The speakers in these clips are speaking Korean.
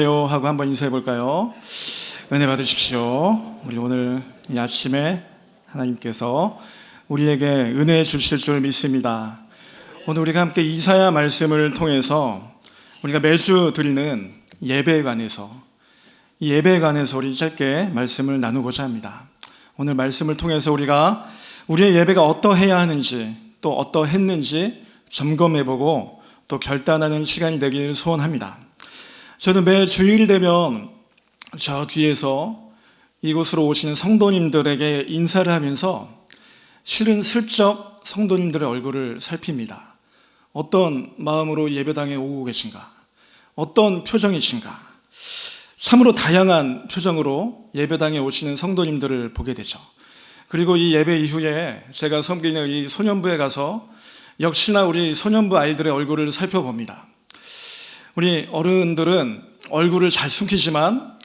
하고 한번 인사해 볼까요? 은혜 받으십시오. 우리 오늘 이 아침에 하나님께서 우리에게 은혜 주실 줄 믿습니다. 오늘 우리가 함께 이사야 말씀을 통해서 우리가 매주 드리는 예배에 관해서 이 예배에 관해서 우리 짧게 말씀을 나누고자 합니다. 오늘 말씀을 통해서 우리가 우리의 예배가 어떠해야 하는지 또 어떠했는지 점검해보고 또 결단하는 시간이 되길 소원합니다. 저는 매 주일 되면 저 뒤에서 이곳으로 오시는 성도님들에게 인사를 하면서 실은 슬쩍 성도님들의 얼굴을 살핍니다. 어떤 마음으로 예배당에 오고 계신가? 어떤 표정이신가? 참으로 다양한 표정으로 예배당에 오시는 성도님들을 보게 되죠. 그리고 이 예배 이후에 제가 섬기는 이 소년부에 가서 역시나 우리 소년부 아이들의 얼굴을 살펴봅니다. 우리 어른들은 얼굴을 잘 숨기지만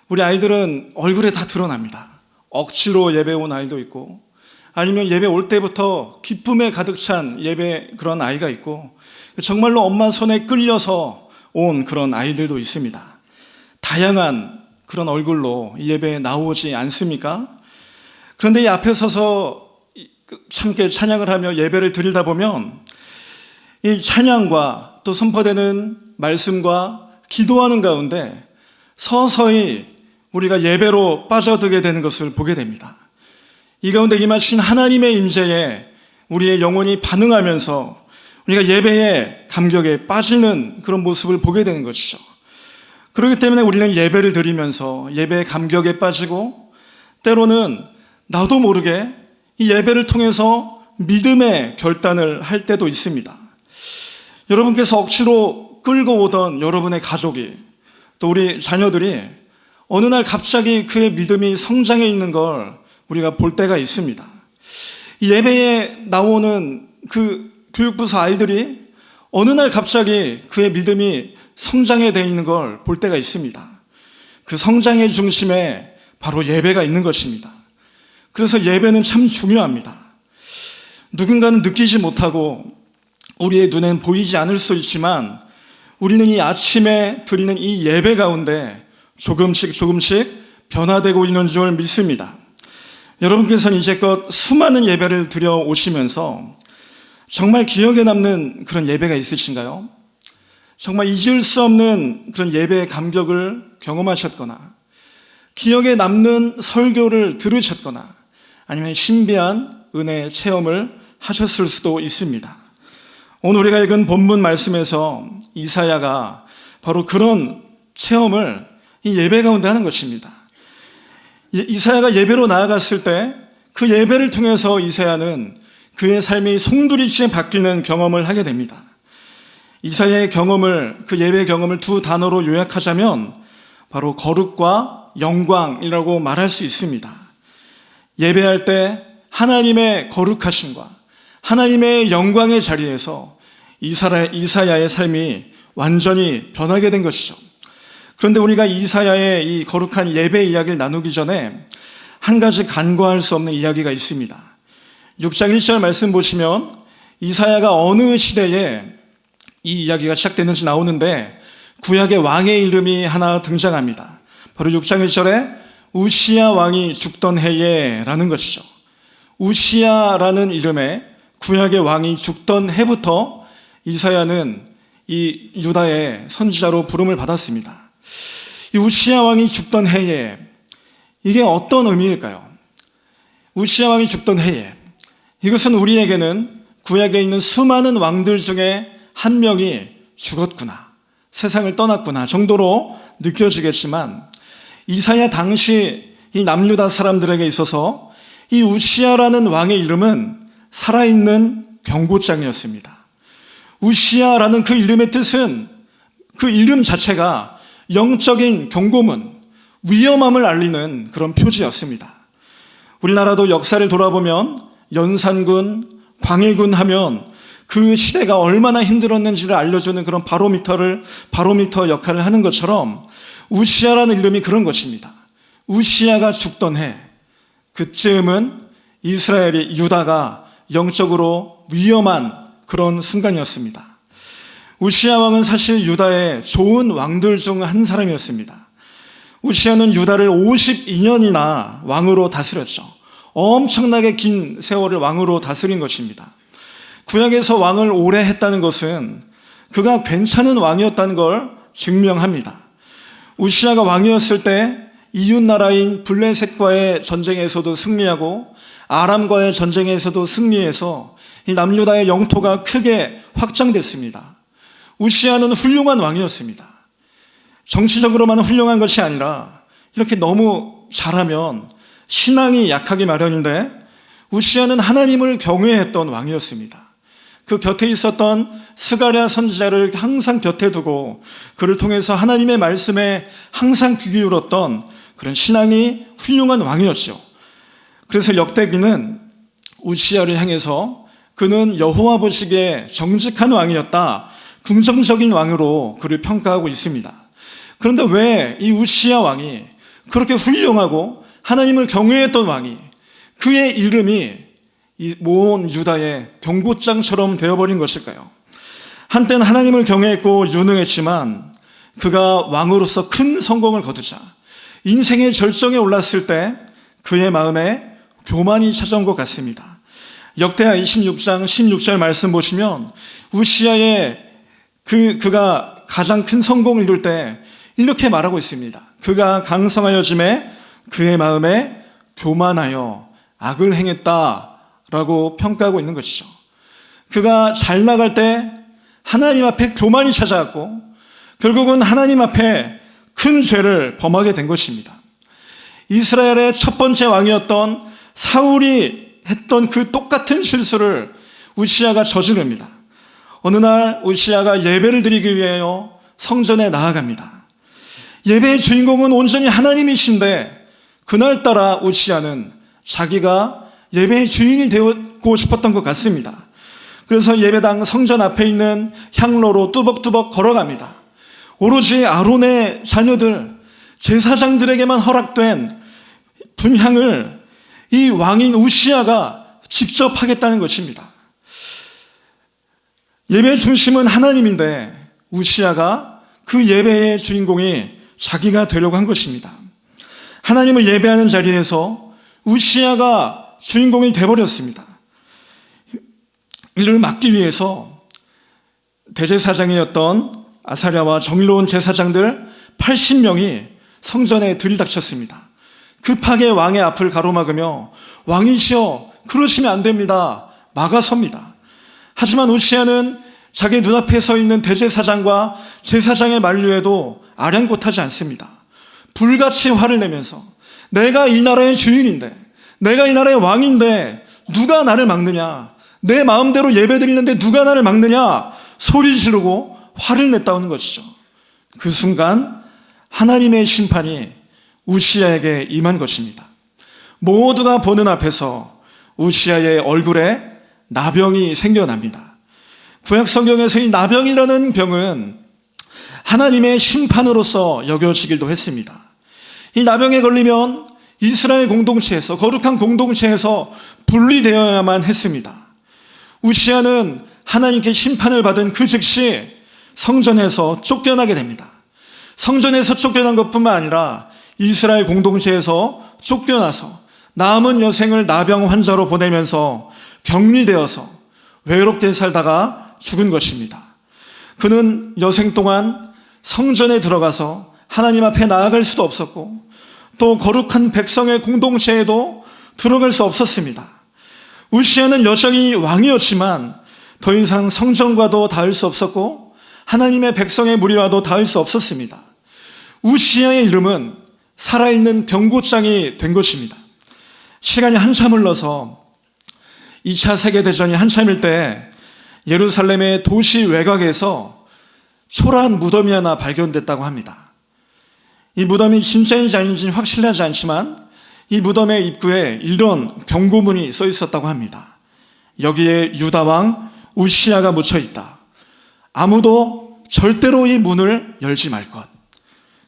우리 아이들은 얼굴에 다 드러납니다. 억지로 예배 온 아이도 있고 아니면 예배 올 때부터 기쁨에 가득 찬 예배 그런 아이가 있고 정말로 엄마 손에 끌려서 온 그런 아이들도 있습니다. 다양한 그런 얼굴로 예배에 나오지 않습니까? 그런데 이 앞에 서서 참게 찬양을 하며 예배를 드리다 보면 이 찬양과 또 선포되는 말씀과 기도하는 가운데 서서히 우리가 예배로 빠져들게 되는 것을 보게 됩니다. 이 가운데 임하신 하나님의 임재에 우리의 영혼이 반응하면서 우리가 예배의 감격에 빠지는 그런 모습을 보게 되는 것이죠. 그렇기 때문에 우리는 예배를 드리면서 예배의 감격에 빠지고 때로는 나도 모르게 이 예배를 통해서 믿음의 결단을 할 때도 있습니다. 여러분께서 억지로 끌고 오던 여러분의 가족이 또 우리 자녀들이 어느 날 갑자기 그의 믿음이 성장해 있는 걸 우리가 볼 때가 있습니다. 이 예배에 나오는 그 교육부서 아이들이 어느 날 갑자기 그의 믿음이 성장해 돼 있는 걸 볼 때가 있습니다. 그 성장의 중심에 바로 예배가 있는 것입니다. 그래서 예배는 참 중요합니다. 누군가는 느끼지 못하고 우리의 눈엔 보이지 않을 수 있지만 우리는 이 아침에 드리는 이 예배 가운데 조금씩 변화되고 있는 줄 믿습니다. 여러분께서는 이제껏 수많은 예배를 드려 오시면서 정말 기억에 남는 그런 예배가 있으신가요? 정말 잊을 수 없는 그런 예배의 감격을 경험하셨거나 기억에 남는 설교를 들으셨거나 아니면 신비한 은혜의 체험을 하셨을 수도 있습니다. 오늘 우리가 읽은 본문 말씀에서 이사야가 바로 그런 체험을 이 예배 가운데 하는 것입니다. 이사야가 예배로 나아갔을 때 그 예배를 통해서 이사야는 그의 삶이 송두리째 바뀌는 경험을 하게 됩니다. 이사야의 경험을, 그 예배의 경험을 두 단어로 요약하자면 바로 거룩과 영광이라고 말할 수 있습니다. 예배할 때 하나님의 거룩하심과 하나님의 영광의 자리에서 이사야의 삶이 완전히 변하게 된 것이죠. 그런데 우리가 이사야의 이 거룩한 예배 이야기를 나누기 전에 한 가지 간과할 수 없는 이야기가 있습니다. 6장 1절 말씀 보시면 이사야가 어느 시대에 이 이야기가 시작되는지 나오는데 구약의 왕의 이름이 하나 등장합니다. 바로 6장 1절에 우시야 왕이 죽던 해에 라는 것이죠. 우시야라는 이름의 구약의 왕이 죽던 해부터 이사야는 이 유다의 선지자로 부름을 받았습니다. 이 우시야 왕이 죽던 해에 이게 어떤 의미일까요? 우시야 왕이 죽던 해에 이것은 우리에게는 구약에 있는 수많은 왕들 중에 한 명이 죽었구나, 세상을 떠났구나 정도로 느껴지겠지만 이사야 당시 이 남유다 사람들에게 있어서 이 우시야라는 왕의 이름은 살아있는 경고장이었습니다. 우시야라는 그 이름의 뜻은 그 이름 자체가 영적인 경고문, 위험함을 알리는 그런 표지였습니다. 우리나라도 역사를 돌아보면 연산군, 광해군 하면 그 시대가 얼마나 힘들었는지를 알려주는 그런 바로미터 역할을 하는 것처럼 우시야라는 이름이 그런 것입니다. 우시야가 죽던 해, 그쯤은 이스라엘이, 유다가 영적으로 위험한 그런 순간이었습니다. 우시야 왕은 사실 유다의 좋은 왕들 중 한 사람이었습니다. 우시야는 유다를 52년이나 왕으로 다스렸죠. 엄청나게 긴 세월을 왕으로 다스린 것입니다. 구약에서 왕을 오래 했다는 것은 그가 괜찮은 왕이었다는 걸 증명합니다. 우시야가 왕이었을 때 이웃 나라인 블레셋과의 전쟁에서도 승리하고 아람과의 전쟁에서도 승리해서 이 남유다의 영토가 크게 확장됐습니다. 우시야는 훌륭한 왕이었습니다. 정치적으로만 훌륭한 것이 아니라 이렇게 너무 잘하면 신앙이 약하기 마련인데 우시야는 하나님을 경외했던 왕이었습니다. 그 곁에 있었던 스가랴 선지자를 항상 곁에 두고 그를 통해서 하나님의 말씀에 항상 귀 기울였던 그런 신앙이 훌륭한 왕이었죠. 그래서 역대기는 우시야를 향해서 그는 여호와 보시기에 정직한 왕이었다, 긍정적인 왕으로 그를 평가하고 있습니다. 그런데 왜 이 우시야 왕이 그렇게 훌륭하고 하나님을 경외했던 왕이 그의 이름이 이 온 유다의 경고장처럼 되어버린 것일까요? 한때는 하나님을 경외했고 유능했지만 그가 왕으로서 큰 성공을 거두자 인생의 절정에 올랐을 때 그의 마음에 교만이 찾아온 것 같습니다. 역대하 26장 16절 말씀 보시면 우시야의 그가 가장 큰 성공을 이룰 때 이렇게 말하고 있습니다. 그가 강성하여짐에 그의 마음에 교만하여 악을 행했다 라고 평가하고 있는 것이죠. 그가 잘 나갈 때 하나님 앞에 교만이 찾아왔고 결국은 하나님 앞에 큰 죄를 범하게 된 것입니다. 이스라엘의 첫 번째 왕이었던 사울이 했던 그 똑같은 실수를 우시야가 저지릅니다. 어느 날 우시야가 예배를 드리기 위하여 성전에 나아갑니다. 예배의 주인공은 온전히 하나님이신데 그날따라 우시야는 자기가 예배의 주인이 되고 싶었던 것 같습니다. 그래서 예배당 성전 앞에 있는 향로로 뚜벅뚜벅 걸어갑니다. 오로지 아론의 자녀들, 제사장들에게만 허락된 분향을 이 왕인 우시야가 직접 하겠다는 것입니다. 예배의 중심은 하나님인데 우시야가 그 예배의 주인공이 자기가 되려고 한 것입니다. 하나님을 예배하는 자리에서 우시야가 주인공이 되어버렸습니다. 이를 막기 위해서 대제사장이었던 아사랴와 정의로운 제사장들 80명이 성전에 들이닥쳤습니다. 급하게 왕의 앞을 가로막으며 왕이시여 그러시면 안 됩니다 막아섭니다. 하지만 우시야는 자기 눈앞에 서 있는 대제사장과 제사장의 만류에도 아랑곳하지 않습니다. 불같이 화를 내면서 내가 이 나라의 주인인데, 내가 이 나라의 왕인데 누가 나를 막느냐, 내 마음대로 예배드리는데 누가 나를 막느냐 소리 지르고 화를 냈다는 것이죠. 그 순간 하나님의 심판이 우시야에게 임한 것입니다. 모두가 보는 앞에서 우시야의 얼굴에 나병이 생겨납니다. 구약 성경에서 이 나병이라는 병은 하나님의 심판으로서 여겨지기도 했습니다. 이 나병에 걸리면 이스라엘 공동체에서, 거룩한 공동체에서 분리되어야만 했습니다. 우시야는 하나님께 심판을 받은 그 즉시 성전에서 쫓겨나게 됩니다. 성전에서 쫓겨난 것뿐만 아니라 이스라엘 공동체에서 쫓겨나서 남은 여생을 나병 환자로 보내면서 격리되어서 외롭게 살다가 죽은 것입니다. 그는 여생 동안 성전에 들어가서 하나님 앞에 나아갈 수도 없었고 또 거룩한 백성의 공동체에도 들어갈 수 없었습니다. 우시야는 여전히 왕이었지만 더 이상 성전과도 닿을 수 없었고 하나님의 백성의 무리와도 닿을 수 없었습니다. 우시야의 이름은 살아있는 병고장이 된 것입니다. 시간이 한참 흘러서 2차 세계대전이 한참일 때 예루살렘의 도시 외곽에서 초라한 무덤이 하나 발견됐다고 합니다. 이 무덤이 진짜인지 아닌지는 확실하지 않지만 이 무덤의 입구에 이런 경고문이 써 있었다고 합니다. 여기에 유다왕 우시야가 묻혀 있다. 아무도 절대로 이 문을 열지 말 것.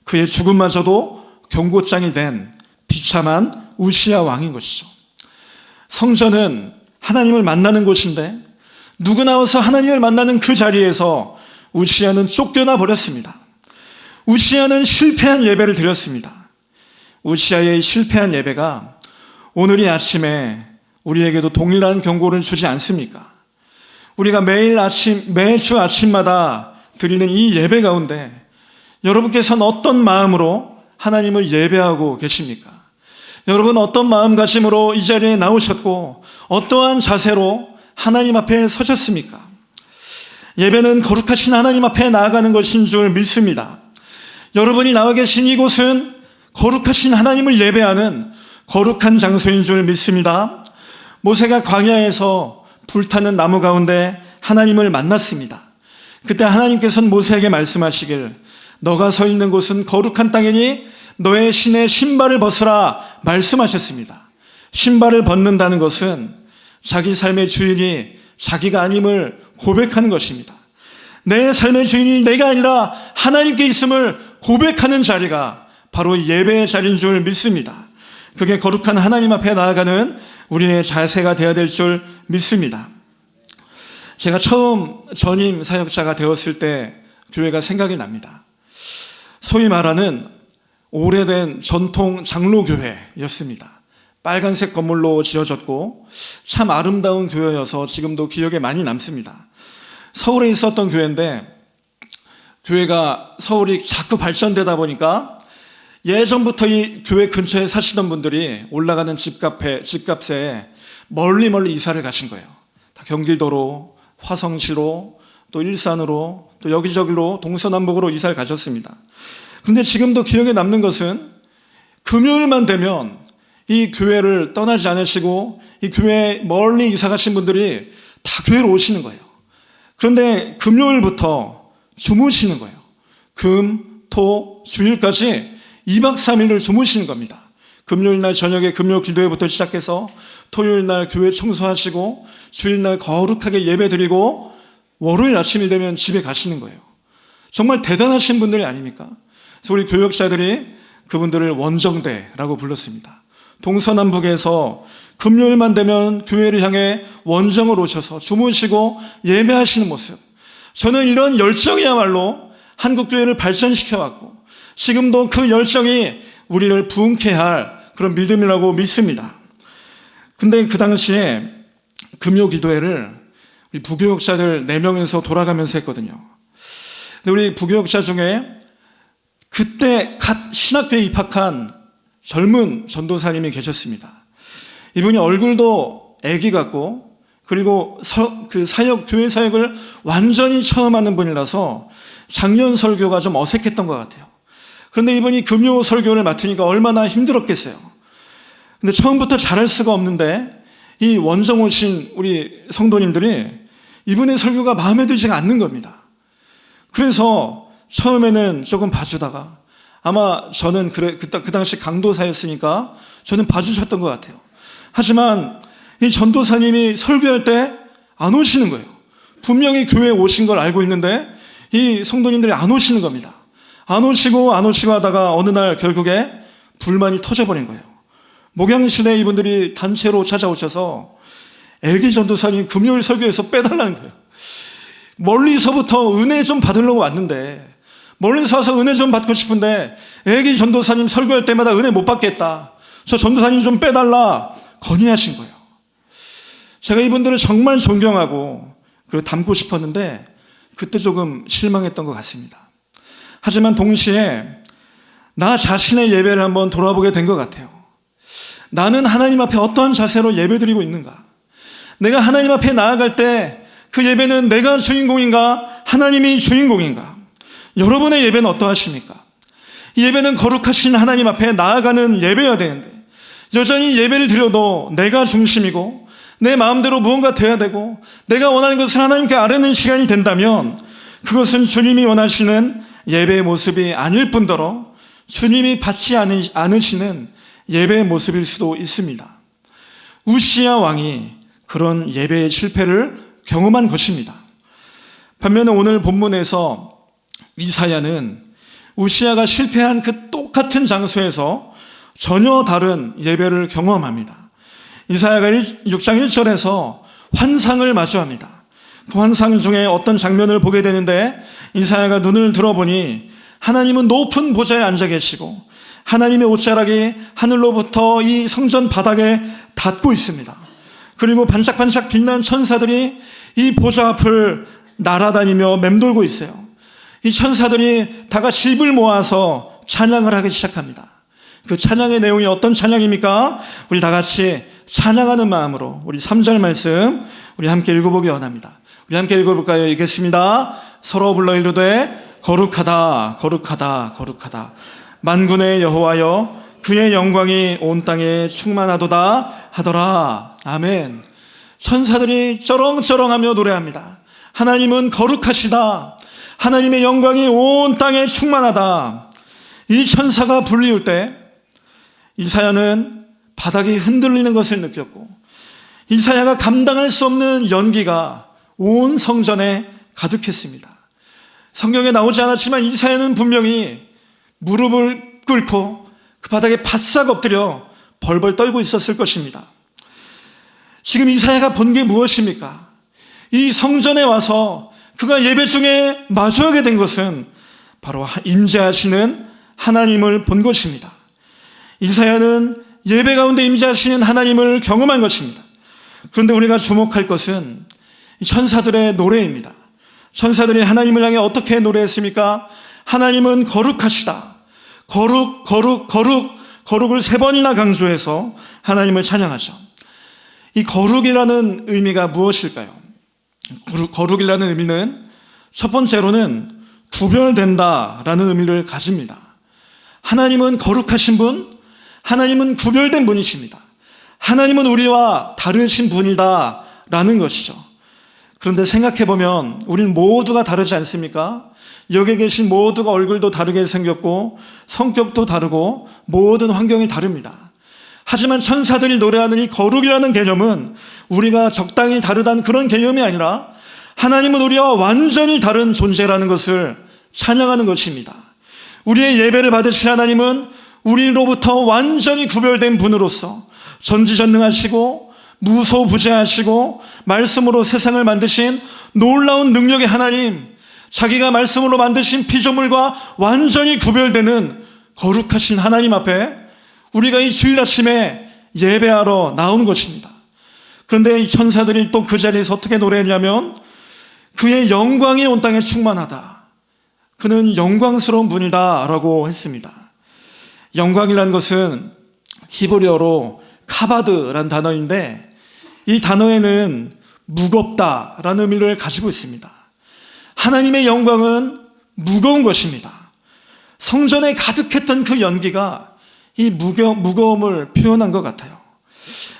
그의 죽음마저도 경고장이 된 비참한 우시야 왕인 것이죠. 성전은 하나님을 만나는 곳인데 누구 나와서 하나님을 만나는 그 자리에서 우시야는 쫓겨나 버렸습니다. 우시야는 실패한 예배를 드렸습니다. 우시야의 실패한 예배가 오늘 이 아침에 우리에게도 동일한 경고를 주지 않습니까? 우리가 매주 아침마다 드리는 이 예배 가운데 여러분께서는 어떤 마음으로 하나님을 예배하고 계십니까? 여러분 어떤 마음가짐으로 이 자리에 나오셨고 어떠한 자세로 하나님 앞에 서셨습니까? 예배는 거룩하신 하나님 앞에 나아가는 것인 줄 믿습니다. 여러분이 나와 계신 이곳은 거룩하신 하나님을 예배하는 거룩한 장소인 줄 믿습니다. 모세가 광야에서 불타는 나무 가운데 하나님을 만났습니다. 그때 하나님께서는 모세에게 말씀하시길 너가 서 있는 곳은 거룩한 땅이니 너의 신의 신발을 벗으라 말씀하셨습니다. 신발을 벗는다는 것은 자기 삶의 주인이 자기가 아님을 고백하는 것입니다. 내 삶의 주인이 내가 아니라 하나님께 있음을 고백하는 자리가 바로 예배의 자리인 줄 믿습니다. 그게 거룩한 하나님 앞에 나아가는 우리의 자세가 되어야 될 줄 믿습니다. 제가 처음 전임 사역자가 되었을 때 교회가 생각이 납니다. 소위 말하는 오래된 전통 장로교회였습니다. 빨간색 건물로 지어졌고 참 아름다운 교회여서 지금도 기억에 많이 남습니다. 서울에 있었던 교회인데 교회가 서울이 자꾸 발전되다 보니까 예전부터 이 교회 근처에 사시던 분들이 올라가는 집값에 멀리 이사를 가신 거예요. 다 경기도로, 화성시로, 또 일산으로, 또 여기저기로 동서남북으로 이사를 가셨습니다. 근데 지금도 기억에 남는 것은 금요일만 되면 이 교회를 떠나지 않으시고 이 교회에 멀리 이사 가신 분들이 다 교회로 오시는 거예요. 그런데 금요일부터 주무시는 거예요. 금, 토, 주일까지 2박 3일을 주무시는 겁니다. 금요일 날 저녁에 금요 기도회부터 시작해서 토요일 날 교회 청소하시고 주일 날 거룩하게 예배 드리고 월요일 아침이 되면 집에 가시는 거예요. 정말 대단하신 분들이 아닙니까? 그래서 우리 교역자들이 그분들을 원정대라고 불렀습니다. 동서남북에서 금요일만 되면 교회를 향해 원정을 오셔서 주무시고 예배하시는 모습. 저는 이런 열정이야말로 한국교회를 발전시켜왔고 지금도 그 열정이 우리를 부흥케 할 그런 믿음이라고 믿습니다. 근데 그 당시에 금요기도회를 우리 부교역자들 4명에서 돌아가면서 했거든요. 근데 우리 부교역자 중에 그때 갓 신학교에 입학한 젊은 전도사님이 계셨습니다. 이분이 얼굴도 애기 같고 그리고 교회 사역을 완전히 처음 하는 분이라서 작년 설교가 좀 어색했던 것 같아요. 그런데 이분이 금요 설교를 맡으니까 얼마나 힘들었겠어요. 근데 처음부터 잘할 수가 없는데 이 원정 오신 우리 성도님들이 이분의 설교가 마음에 들지가 않는 겁니다. 그래서 처음에는 조금 봐주다가 아마 저는 그 당시 강도사였으니까 저는 봐주셨던 것 같아요. 하지만 이 전도사님이 설교할 때 안 오시는 거예요. 분명히 교회에 오신 걸 알고 있는데 이 성도님들이 안 오시는 겁니다. 안 오시고 하다가 어느 날 결국에 불만이 터져버린 거예요. 목양실에 이분들이 단체로 찾아오셔서 애기 전도사님 금요일 설교에서 빼달라는 거예요. 멀리서부터 은혜 좀 받으려고 왔는데 멀리서 와서 은혜 좀 받고 싶은데 애기 전도사님 설교할 때마다 은혜 못 받겠다. 저 전도사님 좀 빼달라 건의하신 거예요. 제가 이분들을 정말 존경하고 그리고 닮고 싶었는데 그때 조금 실망했던 것 같습니다. 하지만 동시에 나 자신의 예배를 한번 돌아보게 된 것 같아요. 나는 하나님 앞에 어떠한 자세로 예배드리고 있는가? 내가 하나님 앞에 나아갈 때 그 예배는 내가 주인공인가? 하나님이 주인공인가? 여러분의 예배는 어떠하십니까? 이 예배는 거룩하신 하나님 앞에 나아가는 예배여야 되는데 여전히 예배를 드려도 내가 중심이고 내 마음대로 무언가 돼야 되고 내가 원하는 것을 하나님께 아뢰는 시간이 된다면 그것은 주님이 원하시는 예배의 모습이 아닐 뿐더러 주님이 받지 않으시는 예배의 모습일 수도 있습니다. 우시야 왕이 그런 예배의 실패를 경험한 것입니다. 반면에 오늘 본문에서 이사야는 우시야가 실패한 그 똑같은 장소에서 전혀 다른 예배를 경험합니다. 이사야가 6장 1절에서 환상을 마주합니다. 그 환상 중에 어떤 장면을 보게 되는데 이사야가 눈을 들어보니 하나님은 높은 보좌에 앉아 계시고 하나님의 옷자락이 하늘로부터 이 성전 바닥에 닿고 있습니다. 그리고 반짝반짝 빛난 천사들이 이 보좌 앞을 날아다니며 맴돌고 있어요. 이 천사들이 다 같이 입을 모아서 찬양을 하기 시작합니다. 그 찬양의 내용이 어떤 찬양입니까? 우리 다 같이 찬양하는 마음으로 우리 3절 말씀 우리 함께 읽어보기 원합니다. 우리 함께 읽어볼까요? 읽겠습니다. 서로 불러 이르되 거룩하다 거룩하다 거룩하다 만군의 여호와여 그의 영광이 온 땅에 충만하도다 하더라. 아멘. 천사들이 쩌렁쩌렁하며 노래합니다. 하나님은 거룩하시다. 하나님의 영광이 온 땅에 충만하다. 이 천사가 불리울 때 이사야는 바닥이 흔들리는 것을 느꼈고 이사야가 감당할 수 없는 연기가 온 성전에 가득했습니다. 성경에 나오지 않았지만 이사야는 분명히 무릎을 꿇고 그 바닥에 바싹 엎드려 벌벌 떨고 있었을 것입니다. 지금 이사야가 본 게 무엇입니까? 이 성전에 와서 그가 예배 중에 마주하게 된 것은 바로 임재하시는 하나님을 본 것입니다. 이사야는 예배 가운데 임재하시는 하나님을 경험한 것입니다. 그런데 우리가 주목할 것은 천사들의 노래입니다. 천사들이 하나님을 향해 어떻게 노래했습니까? 하나님은 거룩하시다. 거룩, 거룩, 거룩, 거룩을 3번이나 강조해서 하나님을 찬양하죠. 이 거룩이라는 의미가 무엇일까요? 거룩이라는 의미는 첫 번째로는 구별된다라는 의미를 가집니다. 하나님은 거룩하신 분, 하나님은 구별된 분이십니다. 하나님은 우리와 다르신 분이다라는 것이죠. 그런데 생각해보면 우리는 모두가 다르지 않습니까? 여기 계신 모두가 얼굴도 다르게 생겼고 성격도 다르고 모든 환경이 다릅니다. 하지만 천사들이 노래하는 이 거룩이라는 개념은 우리가 적당히 다르다는 그런 개념이 아니라 하나님은 우리와 완전히 다른 존재라는 것을 찬양하는 것입니다. 우리의 예배를 받으신 하나님은 우리로부터 완전히 구별된 분으로서 전지전능하시고 무소부재하시고 말씀으로 세상을 만드신 놀라운 능력의 하나님, 자기가 말씀으로 만드신 피조물과 완전히 구별되는 거룩하신 하나님 앞에 우리가 이 주일 아침에 예배하러 나오는 것입니다. 그런데 이 천사들이 또 그 자리에서 어떻게 노래했냐면 그의 영광이 온 땅에 충만하다. 그는 영광스러운 분이다 라고 했습니다. 영광이라는 것은 히브리어로 카바드라는 단어인데 이 단어에는 무겁다라는 의미를 가지고 있습니다. 하나님의 영광은 무거운 것입니다. 성전에 가득했던 그 연기가 이 무거움을 표현한 것 같아요.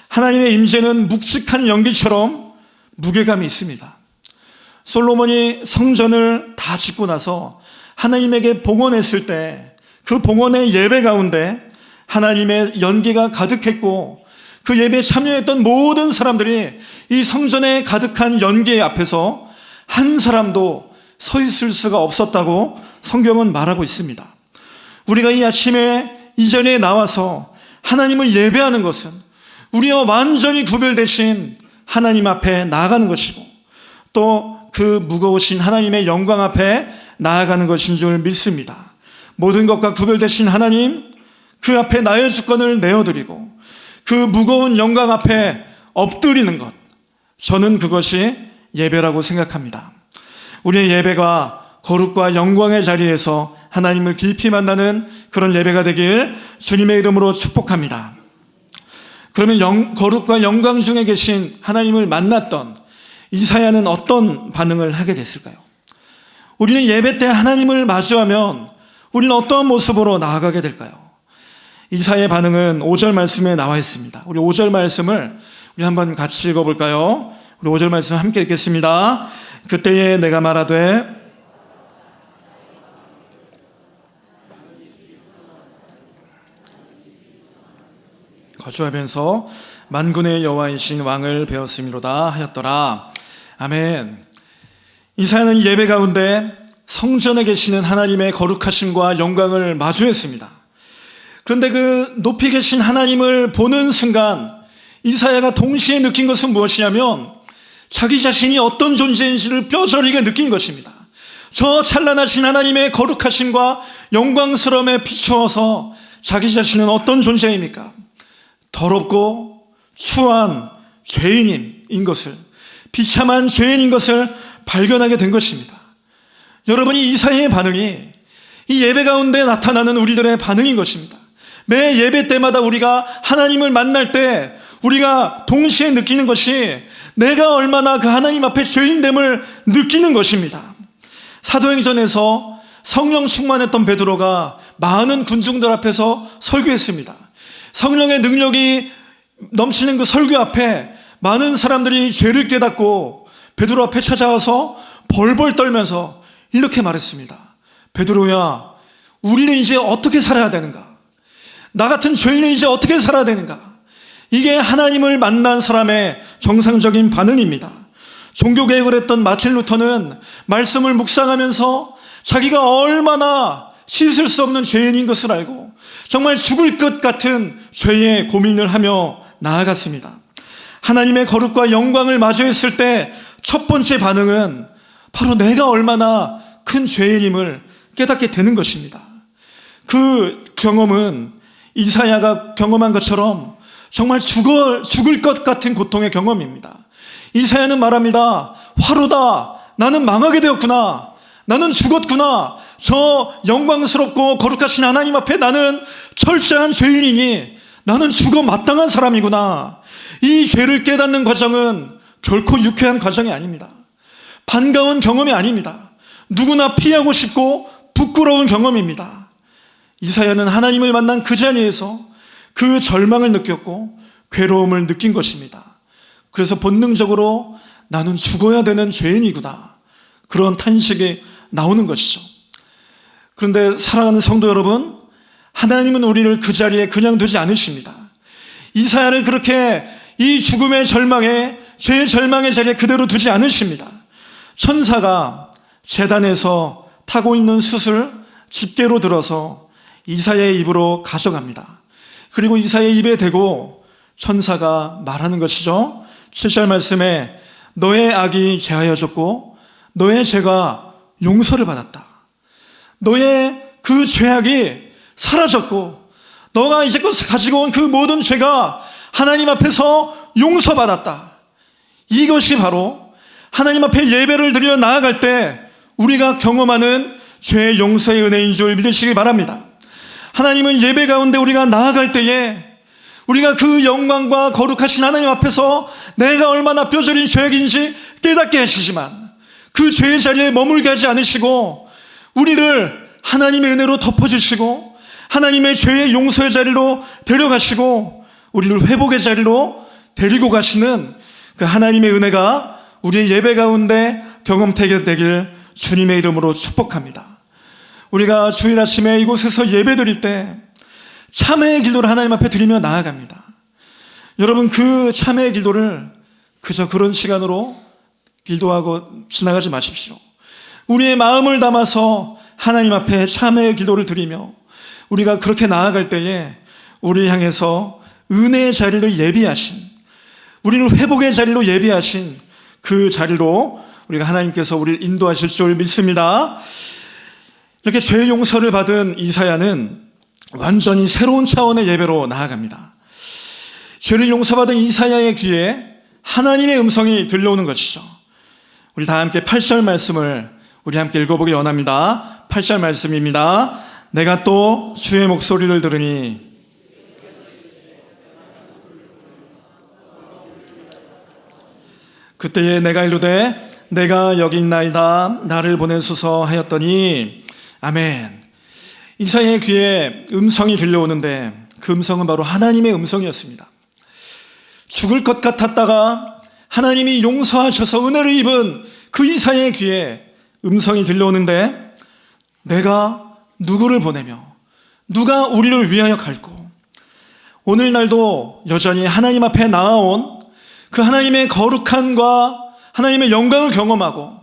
하나님의 임재는 묵직한 연기처럼 무게감이 있습니다. 솔로몬이 성전을 다 짓고 나서 하나님에게 봉헌했을 때 그 봉헌의 예배 가운데 하나님의 연기가 가득했고 그 예배에 참여했던 모든 사람들이 이 성전에 가득한 연기 앞에서 한 사람도 서 있을 수가 없었다고 성경은 말하고 있습니다. 우리가 이 아침에 이 자리에 나와서 하나님을 예배하는 것은 우리와 완전히 구별되신 하나님 앞에 나아가는 것이고 또 그 무거우신 하나님의 영광 앞에 나아가는 것인 줄 믿습니다. 모든 것과 구별되신 하나님, 그 앞에 나의 주권을 내어드리고 그 무거운 영광 앞에 엎드리는 것, 저는 그것이 예배라고 생각합니다. 우리의 예배가 거룩과 영광의 자리에서 하나님을 깊이 만나는 그런 예배가 되길 주님의 이름으로 축복합니다. 그러면 거룩과 영광 중에 계신 하나님을 만났던 이사야는 어떤 반응을 하게 됐을까요? 우리는 예배 때 하나님을 마주하면 우리는 어떤 모습으로 나아가게 될까요? 이사야의 반응은 5절 말씀에 나와 있습니다. 우리 5절 말씀을 우리 한번 같이 읽어볼까요? 우리 5절 말씀 함께 읽겠습니다. 그때에 내가 말하되 거주하면서 만군의 여호와이신 왕을 배웠음이로다 하였더라. 아멘. 이사야는 예배 가운데 성전에 계시는 하나님의 거룩하심과 영광을 마주했습니다. 그런데 그 높이 계신 하나님을 보는 순간 이사야가 동시에 느낀 것은 무엇이냐면 자기 자신이 어떤 존재인지를 뼈저리게 느낀 것입니다. 저 찬란하신 하나님의 거룩하심과 영광스러움에 비추어서 자기 자신은 어떤 존재입니까? 더럽고 추한 죄인인 것을, 비참한 죄인인 것을 발견하게 된 것입니다. 여러분이 이사야의 반응이 이 예배 가운데 나타나는 우리들의 반응인 것입니다. 매 예배 때마다 우리가 하나님을 만날 때 우리가 동시에 느끼는 것이 내가 얼마나 그 하나님 앞에 죄인됨을 느끼는 것입니다. 사도행전에서 성령 충만했던 베드로가 많은 군중들 앞에서 설교했습니다. 성령의 능력이 넘치는 그 설교 앞에 많은 사람들이 죄를 깨닫고 베드로 앞에 찾아와서 벌벌 떨면서 이렇게 말했습니다. 베드로야, 우리는 이제 어떻게 살아야 되는가? 나 같은 죄인은 이제 어떻게 살아야 되는가? 이게 하나님을 만난 사람의 정상적인 반응입니다. 종교개혁을 했던 마틴 루터는 말씀을 묵상하면서 자기가 얼마나 씻을 수 없는 죄인인 것을 알고 정말 죽을 것 같은 죄에 고민을 하며 나아갔습니다. 하나님의 거룩과 영광을 마주했을 때 첫 번째 반응은 바로 내가 얼마나 큰 죄인임을 깨닫게 되는 것입니다. 그 경험은 이사야가 경험한 것처럼 정말 죽을 것 같은 고통의 경험입니다. 이사야는 말합니다. 화로다. 나는 망하게 되었구나. 나는 죽었구나. 저 영광스럽고 거룩하신 하나님 앞에 나는 철저한 죄인이니 나는 죽어 마땅한 사람이구나. 이 죄를 깨닫는 과정은 결코 유쾌한 과정이 아닙니다. 반가운 경험이 아닙니다. 누구나 피하고 싶고 부끄러운 경험입니다. 이사야는 하나님을 만난 그 자리에서 그 절망을 느꼈고 괴로움을 느낀 것입니다. 그래서 본능적으로 나는 죽어야 되는 죄인이구나, 그런 탄식이 나오는 것이죠. 그런데 사랑하는 성도 여러분, 하나님은 우리를 그 자리에 그냥 두지 않으십니다. 이사야를 그렇게 이 죽음의 절망에, 죄의 절망의 자리에 그대로 두지 않으십니다. 천사가 제단에서 타고 있는 숯을 집게로 들어서 이사야의 입으로 가져갑니다. 그리고 이사야의 입에 대고 천사가 말하는 것이죠. 7절 말씀에 너의 악이 제하여졌고 너의 죄가 용서를 받았다. 너의 그 죄악이 사라졌고 너가 이제껏 가지고 온 그 모든 죄가 하나님 앞에서 용서받았다. 이것이 바로 하나님 앞에 예배를 드리러 나아갈 때 우리가 경험하는 죄의 용서의 은혜인 줄 믿으시기 바랍니다. 하나님은 예배 가운데 우리가 나아갈 때에 우리가 그 영광과 거룩하신 하나님 앞에서 내가 얼마나 뼈저린 죄악인지 깨닫게 하시지만 그 죄의 자리에 머물게 하지 않으시고 우리를 하나님의 은혜로 덮어주시고 하나님의 죄의 용서의 자리로 데려가시고 우리를 회복의 자리로 데리고 가시는 그 하나님의 은혜가 우리의 예배 가운데 경험되게 되길 주님의 이름으로 축복합니다. 우리가 주일 아침에 이곳에서 예배 드릴 때 참회의 기도를 하나님 앞에 드리며 나아갑니다. 여러분, 그 참회의 기도를 그저 그런 시간으로 기도하고 지나가지 마십시오. 우리의 마음을 담아서 하나님 앞에 참회의 기도를 드리며 우리가 그렇게 나아갈 때에 우리를 향해서 은혜의 자리를 예비하신, 우리를 회복의 자리로 예비하신 그 자리로 우리가 하나님께서 우리를 인도하실 줄 믿습니다. 이렇게 죄 용서를 받은 이사야는 완전히 새로운 차원의 예배로 나아갑니다. 죄를 용서받은 이사야의 귀에 하나님의 음성이 들려오는 것이죠. 우리 다 함께 8절 말씀을 우리 함께 읽어보기 원합니다. 8절 말씀입니다. 내가 또 주의 목소리를 들으니 그때에 내가 이르되 내가 여기 있나이다 나를 보내소서 하였더니 아멘. 이사야의 귀에 음성이 들려오는데 그 음성은 바로 하나님의 음성이었습니다. 죽을 것 같았다가 하나님이 용서하셔서 은혜를 입은 그 이사야의 귀에 음성이 들려오는데 내가 누구를 보내며 누가 우리를 위하여 갈고, 오늘날도 여전히 하나님 앞에 나아온 그 하나님의 거룩함과 하나님의 영광을 경험하고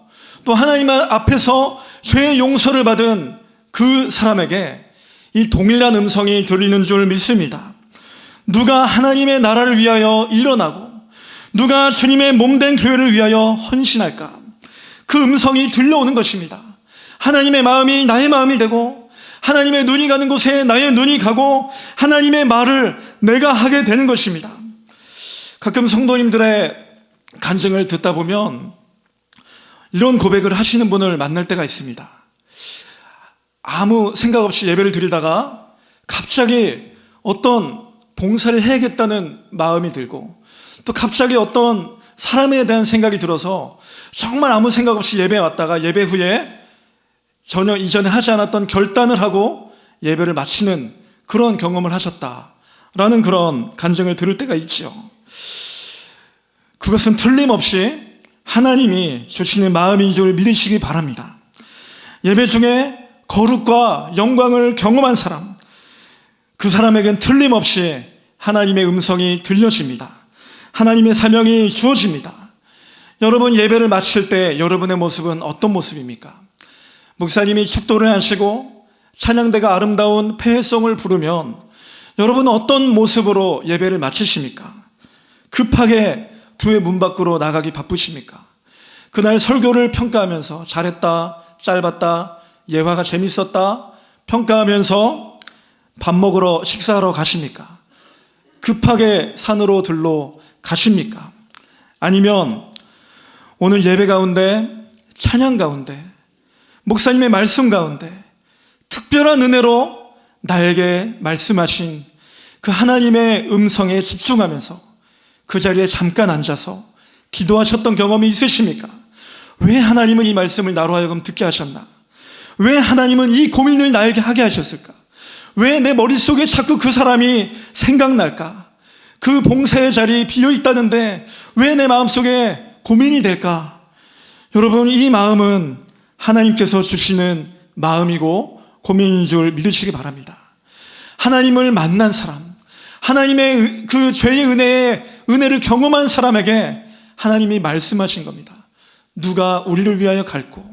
또 하나님 앞에서 죄의 용서를 받은 그 사람에게 이 동일한 음성이 들리는 줄 믿습니다. 누가 하나님의 나라를 위하여 일어나고 누가 주님의 몸된 교회를 위하여 헌신할까? 그 음성이 들려오는 것입니다. 하나님의 마음이 나의 마음이 되고 하나님의 눈이 가는 곳에 나의 눈이 가고 하나님의 말을 내가 하게 되는 것입니다. 가끔 성도님들의 간증을 듣다 보면 이런 고백을 하시는 분을 만날 때가 있습니다. 아무 생각 없이 예배를 드리다가 갑자기 어떤 봉사를 해야겠다는 마음이 들고 또 갑자기 어떤 사람에 대한 생각이 들어서 정말 아무 생각 없이 예배에 왔다가 예배 후에 전혀 이전에 하지 않았던 결단을 하고 예배를 마치는 그런 경험을 하셨다라는 그런 간증을 들을 때가 있죠. 그것은 틀림없이 하나님이 주시는 마음인 줄 믿으시기 바랍니다. 예배 중에 거룩과 영광을 경험한 사람, 그 사람에겐 틀림없이 하나님의 음성이 들려집니다. 하나님의 사명이 주어집니다. 여러분 예배를 마칠 때 여러분의 모습은 어떤 모습입니까? 목사님이 축도를 하시고 찬양대가 아름다운 폐회송을 부르면 여러분은 어떤 모습으로 예배를 마치십니까? 급하게 교회 문 밖으로 나가기 바쁘십니까? 그날 설교를 평가하면서 잘했다, 짧았다, 예화가 재밌었다 평가하면서 밥 먹으러 식사하러 가십니까? 급하게 산으로 들러 가십니까? 아니면 오늘 예배 가운데, 찬양 가운데, 목사님의 말씀 가운데 특별한 은혜로 나에게 말씀하신 그 하나님의 음성에 집중하면서 그 자리에 잠깐 앉아서 기도하셨던 경험이 있으십니까? 왜 하나님은 이 말씀을 나로 하여금 듣게 하셨나? 왜 하나님은 이 고민을 나에게 하게 하셨을까? 왜 내 머릿속에 자꾸 그 사람이 생각날까? 그 봉사의 자리 비어 있다는데 왜 내 마음속에 고민이 될까? 여러분 이 마음은 하나님께서 주시는 마음이고 고민인 줄 믿으시기 바랍니다. 하나님을 만난 사람, 하나님의 그 죄의 은혜를 경험한 사람에게 하나님이 말씀하신 겁니다. 누가 우리를 위하여 갈고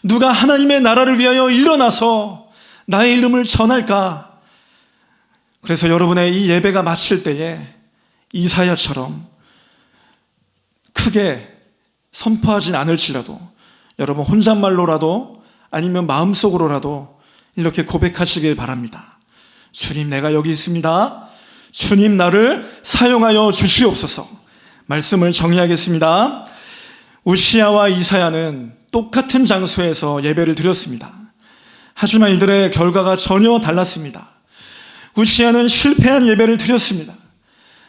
누가 하나님의 나라를 위하여 일어나서 나의 이름을 전할까? 그래서 여러분의 이 예배가 마칠 때에 이사야처럼 크게 선포하진 않을지라도 여러분 혼잣말로라도 아니면 마음속으로라도 이렇게 고백하시길 바랍니다. 주님 내가 여기 있습니다. 주님 나를 사용하여 주시옵소서. 말씀을 정리하겠습니다. 우시야와 이사야는 똑같은 장소에서 예배를 드렸습니다. 하지만 이들의 결과가 전혀 달랐습니다. 우시야는 실패한 예배를 드렸습니다.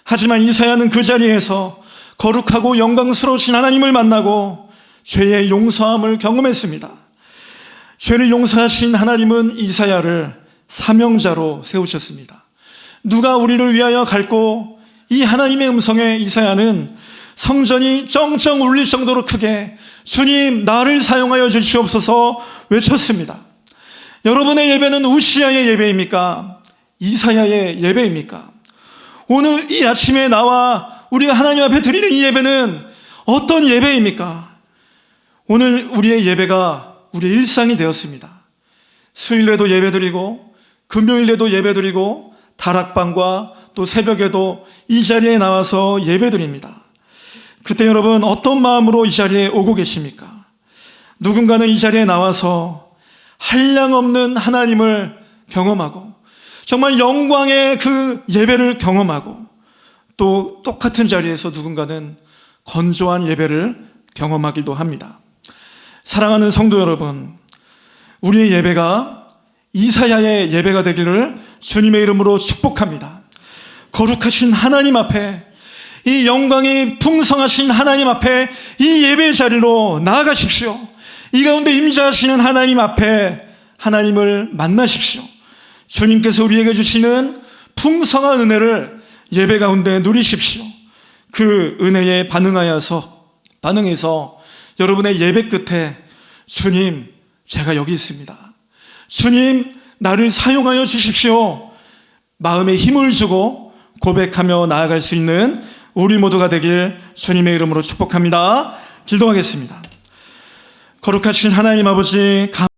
하지만 이사야는 그 자리에서 거룩하고 영광스러우신 하나님을 만나고 죄의 용서함을 경험했습니다. 죄를 용서하신 하나님은 이사야를 사명자로 세우셨습니다. 누가 우리를 위하여 갈고 이 하나님의 음성에 이사야는 성전이 쩡쩡 울릴 정도로 크게 주님 나를 사용하여 주시옵소서 외쳤습니다. 여러분의 예배는 우시야의 예배입니까? 이사야의 예배입니까? 오늘 이 아침에 나와 우리가 하나님 앞에 드리는 이 예배는 어떤 예배입니까? 오늘 우리의 예배가 우리의 일상이 되었습니다. 수요일에도 예배드리고 금요일에도 예배드리고 다락방과 또 새벽에도 이 자리에 나와서 예배드립니다. 그때 여러분 어떤 마음으로 이 자리에 오고 계십니까? 누군가는 이 자리에 나와서 한량없는 하나님을 경험하고 정말 영광의 그 예배를 경험하고 또 똑같은 자리에서 누군가는 건조한 예배를 경험하기도 합니다. 사랑하는 성도 여러분, 우리의 예배가 이사야의 예배가 되기를 주님의 이름으로 축복합니다. 거룩하신 하나님 앞에 이 영광이 풍성하신 하나님 앞에 이 예배의 자리로 나아가십시오. 이 가운데 임재하시는 하나님 앞에 하나님을 만나십시오. 주님께서 우리에게 주시는 풍성한 은혜를 예배 가운데 누리십시오. 그 은혜에 반응해서 여러분의 예배 끝에 주님 제가 여기 있습니다. 주님 나를 사용하여 주십시오. 마음에 힘을 주고 고백하며 나아갈 수 있는 우리 모두가 되길 주님의 이름으로 축복합니다. 기도하겠습니다. 거룩하신 하나님 아버지